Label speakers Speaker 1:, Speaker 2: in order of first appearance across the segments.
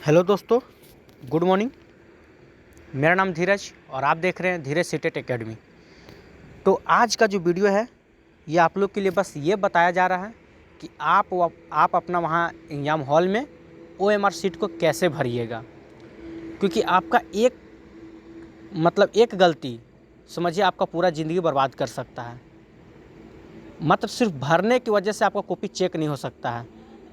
Speaker 1: Hello दोस्तों, good morning. मेरा नाम धीरज और आप देख रहे हैं धीरज सीटेट एकेडमी। तो आज का जो वीडियो है ये आप लोग के लिए बस ये बताया जा रहा है कि आप अपना वहाँ एग्ज़ाम हॉल में OMR सीट को कैसे भरिएगा, क्योंकि आपका एक गलती समझिए आपका पूरा ज़िंदगी बर्बाद कर सकता है। मतलब सिर्फ भरने की वजह से आपका कॉपी चेक नहीं हो सकता है,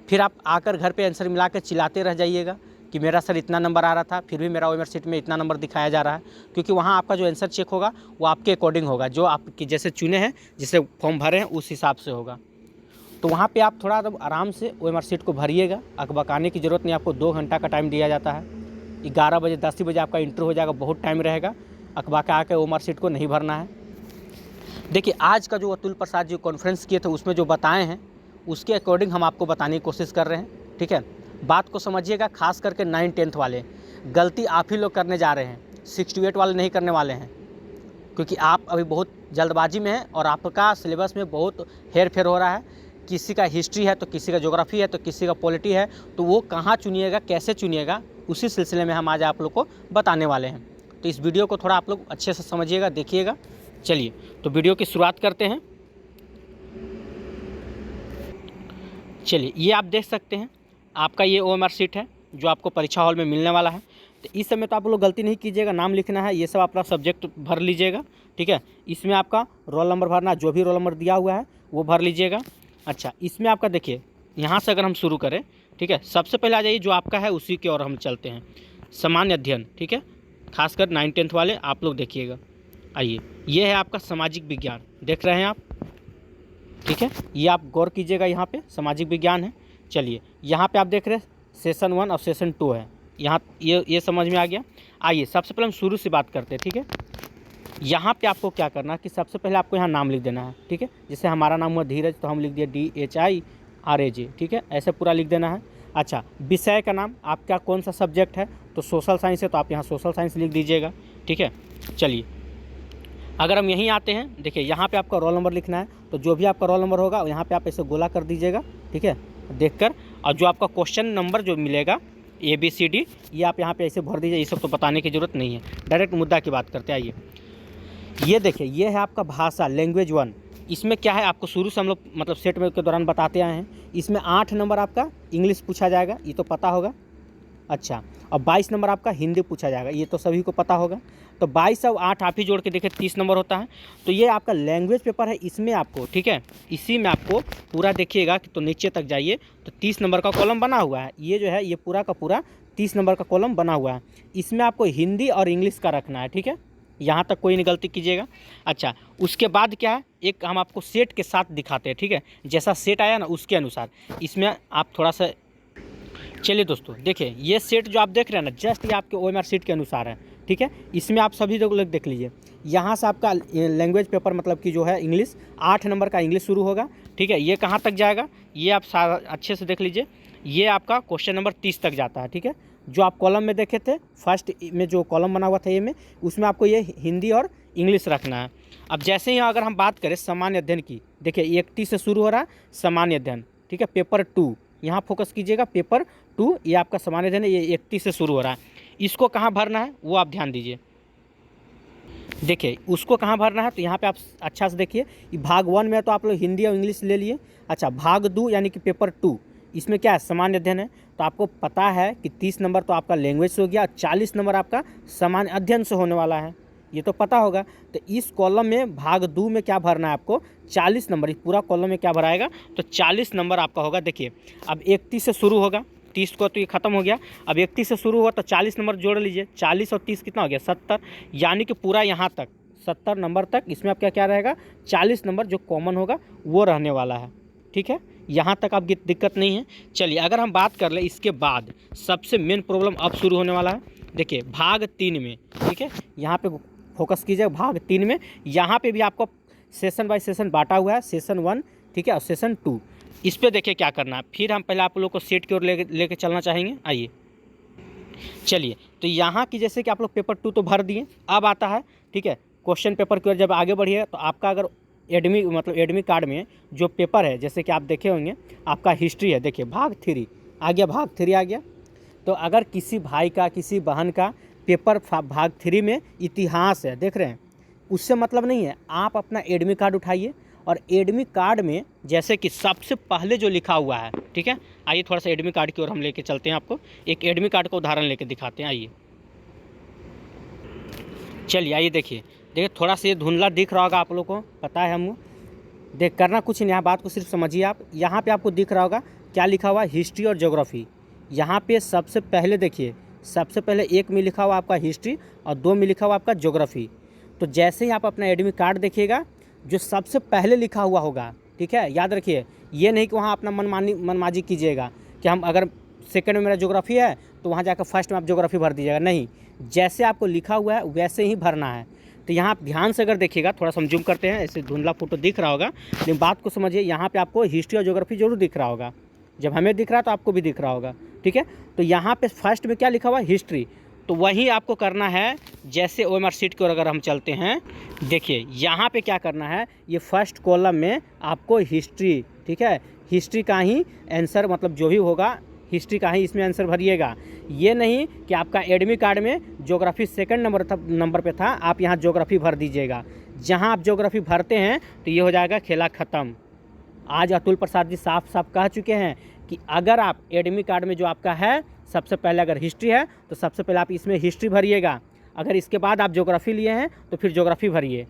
Speaker 1: फिर आप आकर घर पे आंसर मिला के चिल्लाते रह जाइएगा कि मेरा सर इतना नंबर आ रहा था फिर भी मेरा OMR सीट में इतना नंबर दिखाया जा रहा है। क्योंकि वहाँ आपका जो आंसर चेक होगा वो आपके अकॉर्डिंग होगा, जो आपके जैसे चुने हैं, जैसे फॉर्म भरे हैं उस हिसाब से होगा। तो वहाँ पे आप थोड़ा आराम से OMR सीट को भरिएगा। अकबकाने की ज़रूरत नहीं, आपको 2 घंटा का टाइम दिया जाता है। 11 बजे 10 बजे आपका इंटरव्यू हो जाएगा, बहुत टाइम रहेगा। अकबका के OMR सीट को नहीं भरना है। देखिए आज का जो अतुल प्रसाद जी कॉन्फ्रेंस किए थे उसमें जो बताए हैं उसके अकॉर्डिंग हम आपको बताने की कोशिश कर रहे हैं। ठीक है, बात को समझिएगा। खास करके 9-10 वाले गलती आप ही लोग करने जा रहे हैं, 6-8 वाले नहीं करने वाले हैं, क्योंकि आप अभी बहुत जल्दबाजी में हैं और आपका सिलेबस में बहुत हेर फेर हो रहा है। किसी का हिस्ट्री है तो किसी का ज्योग्राफी है तो किसी का पॉलिटी है, तो वो कहाँ चुनिएगा, कैसे चुनिएगा, उसी सिलसिले में हम आज आप लोग को बताने वाले हैं। तो इस वीडियो को थोड़ा आप लोग अच्छे से समझिएगा, देखिएगा। चलिए तो वीडियो की शुरुआत करते हैं। चलिए ये आप देख सकते हैं, आपका ये OMR सीट है जो आपको परीक्षा हॉल में मिलने वाला है। तो इस समय तो आप लोग गलती नहीं कीजिएगा, नाम लिखना है, ये सब अपना सब्जेक्ट भर लीजिएगा। ठीक है, इसमें आपका रोल नंबर भरना, जो भी रोल नंबर दिया हुआ है वो भर लीजिएगा। अच्छा, इसमें आपका देखिए यहाँ से अगर हम शुरू करें, ठीक है, सबसे पहले आ जाइए जो आपका है उसी की ओर हम चलते हैं। सामान्य अध्ययन, ठीक है, खासकर 9-10 वाले आप लोग देखिएगा। आइए, ये है आपका सामाजिक विज्ञान, देख रहे हैं आप। ठीक है, ये आप गौर कीजिएगा, यहाँ पे सामाजिक विज्ञान है। चलिए यहाँ पे आप देख रहे हैं सेशन 1 और सेशन 2 है। यहाँ ये समझ में आ गया। आइए सबसे पहले हम शुरू से बात करते हैं। ठीक है, यहाँ पे आपको क्या करना है कि सबसे पहले आपको यहाँ नाम लिख देना है। ठीक है, जैसे हमारा नाम हुआ धीरज तो हम लिख दिए DHIRAJ। ठीक है, ऐसे पूरा लिख देना है। अच्छा, विषय का नाम आपका कौन सा सब्जेक्ट है, तो सोशल साइंस है तो आप यहाँ सोशल साइंस लिख दीजिएगा। ठीक है, चलिए अगर हम यहीं आते हैं, देखिए यहाँ पे आपका रोल नंबर लिखना है, तो जो भी आपका रोल नंबर होगा यहाँ पे आप ऐसे गोला कर दीजिएगा। ठीक है, देखकर, और जो आपका क्वेश्चन नंबर जो मिलेगा ABCD ये आप यहाँ पे ऐसे भर दीजिए। ये सब तो बताने की ज़रूरत नहीं है, डायरेक्ट मुद्दा की बात करते हैं। आइए ये देखिए, ये है आपका भाषा लैंग्वेज 1। इसमें क्या है, आपको शुरू से हम लोग सेट में के दौरान बताते आए हैं। इसमें 8 नंबर आपका इंग्लिश पूछा जाएगा, ये तो पता होगा। अच्छा, और 22 नंबर आपका हिंदी पूछा जाएगा, ये तो सभी को पता होगा। तो 22 और 8 आप ही जोड़ के देखिए 30 नंबर होता है। तो ये आपका लैंग्वेज पेपर है, इसमें आपको, ठीक है, इसी में आपको पूरा देखिएगा कि तो नीचे तक जाइए तो 30 नंबर का कॉलम बना हुआ है। ये जो है ये पूरा का पूरा 30 नंबर का कॉलम बना हुआ है। इसमें आपको हिंदी और इंग्लिश का रखना है। ठीक है, यहाँ तक कोई नहीं गलती कीजिएगा। अच्छा, उसके बाद क्या है, एक हम आपको सेट के साथ दिखाते हैं। ठीक है, जैसा सेट आया ना उसके अनुसार इसमें आप थोड़ा सा, चलिए दोस्तों देखिए ये सेट जो आप देख रहे हैं ना, जस्ट ये आपके OMR सीट के अनुसार है। ठीक है, इसमें आप सभी लोग देख लीजिए, यहाँ से आपका लैंग्वेज पेपर मतलब कि जो है इंग्लिश 8 नंबर का इंग्लिश शुरू होगा। ठीक है, ये कहाँ तक जाएगा ये आप अच्छे से देख लीजिए। ये आपका क्वेश्चन नंबर 30 तक जाता है। ठीक है, जो आप कॉलम में देखे थे फर्स्ट में जो कॉलम बना हुआ था ये में, उसमें आपको ये हिंदी और इंग्लिश रखना है। अब जैसे ही अगर हम बात करें सामान्य अध्ययन की, देखिए 31 से शुरू हो रहा है सामान्य अध्ययन। ठीक है, पेपर 2 यहाँ फोकस कीजिएगा, पेपर 2 ये आपका सामान्य अध्ययन है, ये 31 से शुरू हो रहा है। इसको कहाँ भरना है वो आप ध्यान दीजिए। देखिए उसको कहाँ भरना है, तो यहाँ पे आप अच्छा से देखिए, भाग 1 में तो आप लोग हिंदी और इंग्लिश ले लिए। अच्छा, भाग 2 यानी कि पेपर 2 इसमें क्या है, सामान्य अध्ययन है। तो आपको पता है कि 30 नंबर तो आपका लैंग्वेज से हो गया, 40 नंबर आपका सामान्य अध्ययन से होने वाला है, ये तो पता होगा। तो इस कॉलम में भाग 2 में क्या भरना है आपको, 40 नंबर। इस पूरा कॉलम में क्या भराएगा, तो 40 नंबर आपका होगा। देखिए अब 31 से शुरू होगा, 30 को तो ये खत्म हो गया, अब 31 से शुरू हुआ तो 40 नंबर जोड़ लीजिए। 40 और 30 कितना हो गया, 70, यानी कि पूरा यहाँ तक 70 नंबर तक इसमें आपका क्या रहेगा, 40 नंबर जो कॉमन होगा वो रहने वाला है। ठीक है, यहाँ तक आप दिक्कत नहीं है। चलिए अगर हम बात कर ले इसके बाद सबसे मेन प्रॉब्लम अब शुरू होने वाला है। देखिए भाग 3 में, ठीक है, यहाँ पे फोकस कीजिए। भाग 3 में यहाँ पे भी आपको सेशन बाय सेशन बांटा हुआ है, सेशन 1, ठीक है, और सेशन 2। इस पे देखिए क्या करना है, फिर हम पहले आप लोग को सेट की ओर लेके चलना चाहेंगे। आइए चलिए, तो यहाँ की जैसे कि आप लोग पेपर 2 तो भर दिए, अब आता है, ठीक है, क्वेश्चन पेपर की ओर जब आगे बढ़िए तो आपका अगर एडमिट कार्ड में जो पेपर है, जैसे कि आप देखे होंगे आपका हिस्ट्री है, देखिए भाग 3 आ गया, भाग 3 आ गया। तो अगर किसी भाई का, किसी बहन का पेपर भाग 3 में इतिहास है, देख रहे हैं, उससे मतलब नहीं है। आप अपना एडमिट कार्ड उठाइए और एडमिट कार्ड में जैसे कि सबसे पहले जो लिखा हुआ है, ठीक है, आइए थोड़ा सा एडमिट कार्ड की ओर हम लेके चलते हैं, आपको एक एडमिट कार्ड का उदाहरण लेके दिखाते हैं। आइए, चलिए आइए देखिए थोड़ा सा ये धुंधला दिख रहा होगा आप लोगों को, पता है हमको, देख करना कुछ नहीं है, बात को सिर्फ समझिए आप। यहाँ पे आपको दिख रहा होगा क्या लिखा हुआ है, हिस्ट्री और ज्योग्राफी। यहाँ पे सबसे पहले देखिए, सबसे पहले 1 में लिखा हुआ आपका हिस्ट्री और 2 में लिखा हुआ आपका ज्योग्राफी। तो जैसे ही आप अपना एडमिट कार्ड देखिएगा, जो सबसे पहले लिखा हुआ होगा, ठीक है, याद रखिए, ये नहीं कि वहाँ अपना मनमाजी कीजिएगा कि हम अगर सेकंड में मेरा ज्योग्राफी है तो वहाँ जाकर फर्स्ट में आप ज्योग्राफी भर दीजिएगा, नहीं, जैसे आपको लिखा हुआ है वैसे ही भरना है। तो यहाँ आप ध्यान से अगर देखिएगा, थोड़ा सा हम जूम करते हैं, ऐसे धुंधला फोटो दिख रहा होगा, लेकिन बात को समझिए, यहाँ पे आपको हिस्ट्री और ज्योग्राफी जरूर दिख रहा होगा। जब हमें दिख रहा है तो आपको भी दिख रहा होगा, ठीक है। तो यहाँ पे फर्स्ट में क्या लिखा हुआ है, हिस्ट्री, तो वही आपको करना है। जैसे OMR शीट की ओर अगर हम चलते हैं, देखिए यहाँ पे क्या करना है, ये फर्स्ट कॉलम में आपको हिस्ट्री, ठीक है, हिस्ट्री का ही आंसर, मतलब जो भी होगा हिस्ट्री का ही इसमें आंसर भरिएगा। ये नहीं कि आपका एडमिट कार्ड में ज्योग्राफी सेकंड नंबर पे था, आप यहाँ ज्योग्राफी भर दीजिएगा। जहाँ आप ज्योग्राफी भरते हैं तो ये हो जाएगा खेला ख़त्म। आज अतुल प्रसाद जी साफ साफ कह चुके हैं कि अगर आप एडमिट कार्ड में जो आपका है, सबसे पहले अगर हिस्ट्री है तो सबसे पहले आप इसमें हिस्ट्री भरिएगा, अगर इसके बाद आप ज्योग्राफी लिए हैं तो फिर ज्योग्राफी भरिए।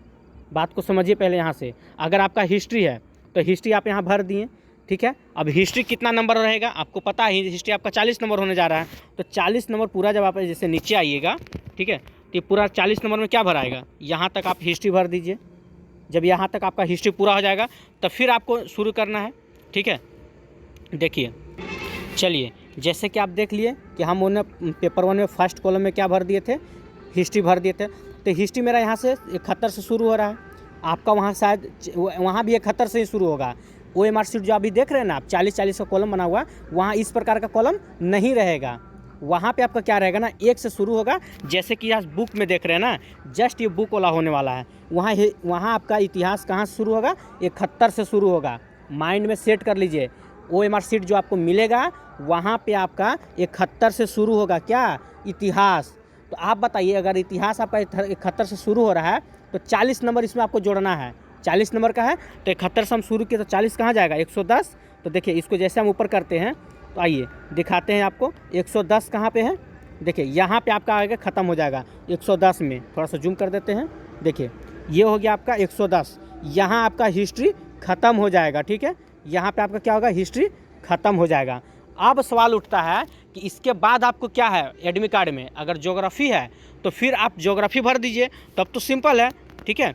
Speaker 1: बात को समझिए पहले यहाँ से, अगर आपका हिस्ट्री है तो हिस्ट्री आप यहाँ भर दिए, ठीक है। अब हिस्ट्री कितना नंबर रहेगा आपको पता है, हिस्ट्री आपका 40 नंबर होने जा रहा है, तो 40 नंबर पूरा जब आप जैसे नीचे आइएगा, ठीक है, तो ये पूरा 40 नंबर में क्या भराएगा, यहाँ तक आप हिस्ट्री भर दीजिए। जब यहाँ तक आपका हिस्ट्री पूरा हो जाएगा तब फिर आपको शुरू करना है, ठीक है। देखिए, चलिए, जैसे कि आप देख लिए कि हम उन्हें पेपर 1 में फर्स्ट कॉलम में क्या भर दिए थे, हिस्ट्री भर दिए थे। तो हिस्ट्री मेरा यहाँ से 71 से शुरू हो रहा है, आपका वहाँ शायद वहाँ भी 71 से ही शुरू होगा। OMR शीट जो अभी देख रहे हैं ना आप, 40-40 का कॉलम बना हुआ, वहाँ इस प्रकार का कॉलम नहीं रहेगा। वहाँ पे आपका क्या रहेगा ना, 1 से शुरू होगा, जैसे कि आज बुक में देख रहे हैं ना, जस्ट ये बुक वाला होने वाला है। वहाँ आपका इतिहास कहाँ से शुरू होगा, 71 से शुरू होगा। माइंड में सेट कर लीजिए, OMR शीट जो आपको मिलेगा वहाँ पे आपका 71 से शुरू होगा क्या, इतिहास। तो आप बताइए, अगर इतिहास आपका 71 से शुरू हो रहा है तो 40 नंबर इसमें आपको जोड़ना है। 40 नंबर का है तो 71 से हम शुरू किए तो 40 कहाँ जाएगा, 110। तो देखिए, इसको जैसे हम ऊपर करते हैं तो आइए दिखाते हैं आपको, 110 कहाँ पे है, देखिए यहाँ पे आपका आगे ख़त्म हो जाएगा 110 में। थोड़ा सा जूम कर देते हैं, देखिए ये हो गया आपका 110, यहाँ आपका हिस्ट्री ख़त्म हो जाएगा, ठीक है, यहाँ पे आपका क्या होगा, हिस्ट्री ख़त्म हो जाएगा। अब सवाल उठता है कि इसके बाद आपको क्या है, एडमिट कार्ड में अगर ज्योग्राफी है तो फिर आप ज्योग्राफी भर दीजिए, तब तो सिंपल है, ठीक है।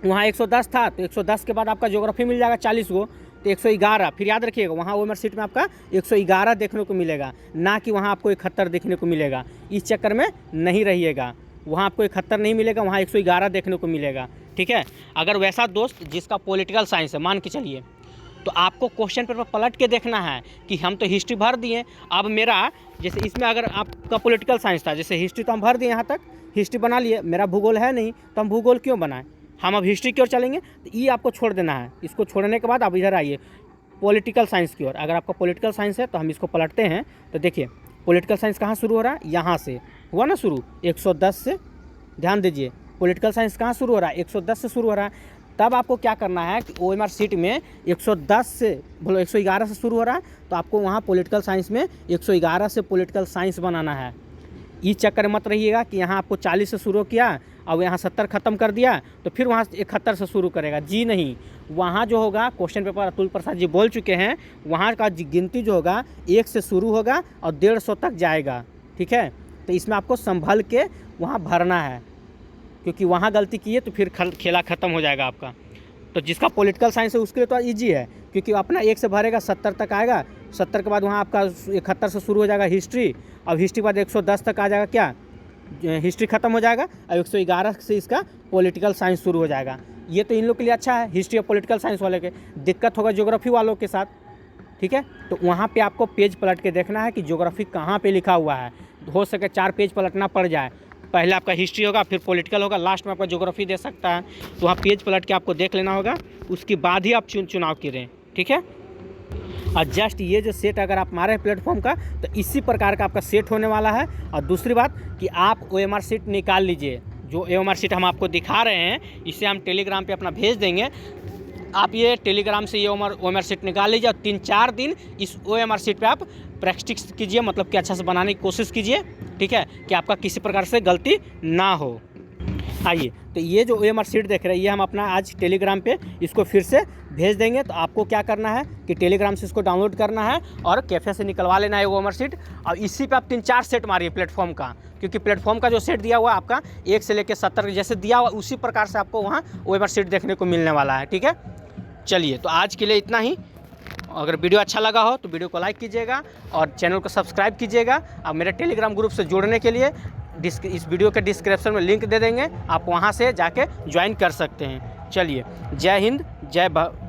Speaker 1: वहाँ 110 था तो 110 के बाद आपका ज्योग्राफी मिल जाएगा 40 को, तो 111, फिर याद रखिएगा वहाँ OMR शीट में आपका 111 देखने को मिलेगा, ना कि वहाँ आपको 71 देखने को मिलेगा। इस चक्कर में नहीं रहिएगा, वहाँ आपको 71 नहीं मिलेगा, वहाँ 111 देखने को मिलेगा, ठीक है। अगर वैसा दोस्त जिसका पॉलिटिकल साइंस है, मान के चलिए, तो आपको क्वेश्चन पेपर पलट के देखना है कि हम तो हिस्ट्री भर दिए, अब मेरा जैसे इसमें अगर आपका पॉलिटिकल साइंस था, जैसे हिस्ट्री तो हम भर दिए, यहाँ तक हिस्ट्री बना लिए, मेरा भूगोल है नहीं तो हम भूगोल क्यों बनाएं, हम अब हिस्ट्री की ओर चलेंगे। तो ये आपको छोड़ देना है, इसको छोड़ने के बाद आप इधर आइए पॉलिटिकल साइंस की ओर। अगर आपका पॉलिटिकल साइंस है तो हम इसको पलटते हैं, तो देखिए पॉलिटिकल साइंस कहाँ शुरू हो रहा है, यहाँ से हुआ ना शुरू, 110 से, ध्यान दीजिए पॉलिटिकल साइंस कहाँ शुरू हो रहा है, 110 से शुरू हो रहा है। तब आपको क्या करना है कि OMR शीट में 110 से 111 से शुरू हो रहा है, तो आपको वहाँ पॉलिटिकल साइंस में 111 से पॉलिटिकल साइंस बनाना है। इस चक्कर मत रहिएगा कि यहाँ आपको 40 से शुरू किया अब यहाँ 70 ख़त्म कर दिया तो फिर वहाँ 71 से शुरू करेगा, जी नहीं। वहाँ जो होगा, क्वेश्चन पेपर अतुल प्रसाद जी बोल चुके हैं, वहाँ का गिनती जो होगा 1 से शुरू होगा और 150 तक जाएगा, ठीक है। तो इसमें आपको संभल के वहाँ भरना है, क्योंकि वहाँ गलती की है तो फिर खेला ख़त्म हो जाएगा आपका। तो जिसका पॉलिटिकल साइंस है उसके लिए तो ईजी है, क्योंकि अपना 1 से भरेगा 70 तक आएगा, 70 के बाद वहाँ आपका 71 से शुरू हो जाएगा हिस्ट्री, अब हिस्ट्री के बाद 110 तक आ जाएगा, क्या हिस्ट्री ख़त्म हो जाएगा, और 111 से इसका पॉलिटिकल साइंस शुरू हो जाएगा। ये तो इन लोग के लिए अच्छा है, हिस्ट्री और पॉलिटिकल साइंस वाले के। दिक्कत होगा ज्योग्राफी वालों के साथ, ठीक है। तो वहाँ पे आपको पेज पलट के देखना है कि ज्योग्राफी कहाँ पे लिखा हुआ है, हो सके 4 पेज पलटना पड़ जाए, पहले आपका हिस्ट्री होगा, फिर पॉलिटिकल होगा, लास्ट में आपका ज्योग्राफी दे सकता है, तो वहाँ पेज पलट के आपको देख लेना होगा, उसके बाद ही आप चुनाव करें, ठीक है। और जस्ट ये जो सेट अगर आप मारे हैं प्लेटफॉर्म का तो इसी प्रकार का आपका सेट होने वाला है। और दूसरी बात कि आप OMR शीट निकाल लीजिए, जो OMR शीट हम आपको दिखा रहे हैं इसे हम टेलीग्राम पे अपना भेज देंगे। आप ये टेलीग्राम से ये OMR शीट निकाल लीजिए और 3-4 दिन इस OMR शीट पे आप प्रैक्टिस कीजिए, मतलब कि अच्छा से बनाने की कोशिश कीजिए, ठीक है, कि आपका किसी प्रकार से गलती ना हो। आइए, तो ये जो OMR शीट देख रहे हैं ये हम अपना आज टेलीग्राम पे इसको फिर से भेज देंगे। तो आपको क्या करना है कि टेलीग्राम से इसको डाउनलोड करना है और कैफ़े से निकलवा लेना है OMR शीट, और इसी पे आप 3-4 सेट मारिए प्लेटफॉर्म का, क्योंकि प्लेटफॉर्म का जो सेट दिया हुआ है आपका 1 से लेकर 70 जैसे दिया हुआ उसी प्रकार से आपको वहाँ OMR शीट देखने को मिलने वाला है, ठीक है। चलिए, तो आज के लिए इतना ही। अगर वीडियो अच्छा लगा हो तो वीडियो को लाइक कीजिएगा और चैनल को सब्सक्राइब कीजिएगा। अब मेरे टेलीग्राम ग्रुप से जुड़ने के लिए इस वीडियो के डिस्क्रिप्शन में लिंक दे देंगे, आप वहां से जाके ज्वाइन कर सकते हैं। चलिए, जय हिंद, जय भारत।